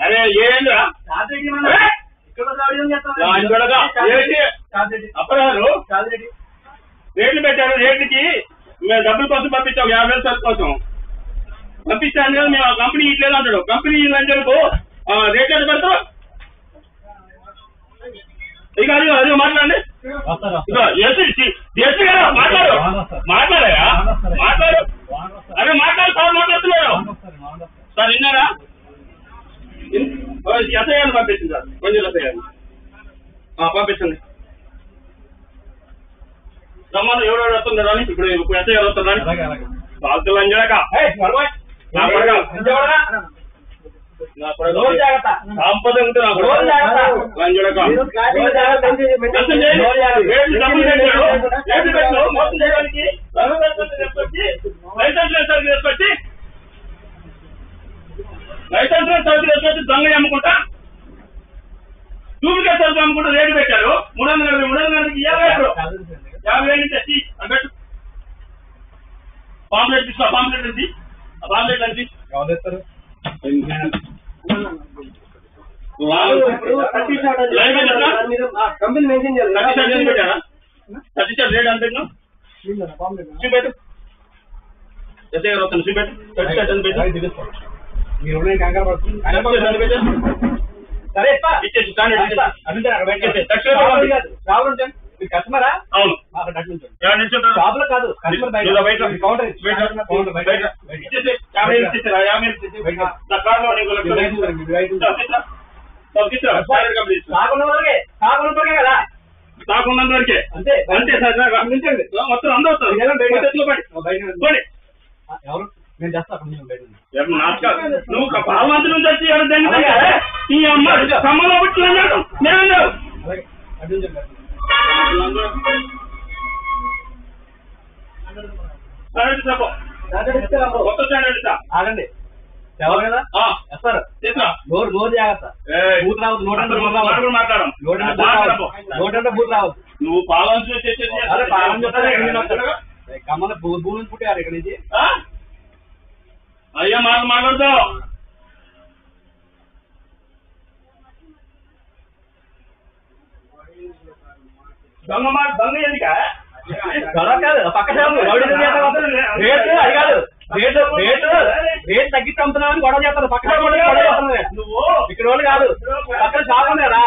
అరే ఏంద్రా అప్పరాలు రేట్లు పెట్టారు. రేట్లకి మేము డబ్బుల కోసం పంపించాం, 50,000 సరుకు కోసం పంపించాను కదా. మేము ఆ కంపెనీ ఇట్లేదు అంటాడు. కంపెనీ లంచలకు రేట్లు ఎంత పెడతాం? ఇక అది మాట్లాడండి. మాట్లాడు మాట్లాడాయా మాట్లాడు. అరే మాట్లాడు సార్, మాట్లాడుతున్నారు సార్. విన్నారా? ఎస్ఐఆర్ని పంపించింది సార్, కొంచెం ఎస్ఐఆర్ని పంపించండి. రమ్మను ఎవరెవరు వస్తున్నారు అని. ఇప్పుడు ఎస్ఐఆర్ వస్తున్నారని బాధ్యతలు అంజాక సంపద ఉంటే మోసం చేయడానికి లైసెన్స్ సరుకులు దొంగ అమ్ముకుంటా, డూప్లికేట్ సరుకు అమ్ముకుంటా రేటు పెట్టారు. 300 50,000 నుంచి వచ్చి అన్నట్టు పాంప్లెట్ తీసుకో. పాంప్లెట్ నుంచి ఆ పాంప్లెట్ నుంచి కంపెనీ మెన్షన్ చేయాలి. పెట్టారా? 30 రేట్ అంత చూపెట్టు. ఎస్ఐ గారు వస్తాను, చూపెట్టు. 30 ఎంత పెట్టు. సరే ఇచ్చేసి కస్టమరా? అవును. షాపులో కాదు, కౌంటర్ కదా. కాకున్నంత వరకే అంతే అంతే సార్. మొత్తం అందరూ వస్తారు. ఎవరు నేను చేస్తా. నువ్వు పాలమంత్రి నుంచి వచ్చి ఈ అమ్మ సమ్మలో పుట్టిన నేను కొత్త స్టాండర్డ్ ఇస్తా. ఆగండి, ఎవరు కదా సార్? నోరు జాగ్రత్త. బూత్ రావద్దు. మాట్లాడడం బూత్ రావద్దు. నువ్వు పాలన కమ్మల భూమి నుంచి పుట్టారు ఇక్కడ నుంచి. అయ్యా మాట్లాడుతావు. దొంగ ఎందుక కాదు, పక్క రేట్ తగ్గించి అమ్ముతున్నామని గొడవ చేస్తారు. పక్క నువ్వు ఇక్కడ వాళ్ళు కాదు, పక్కన షాప్ ఉంది కదా.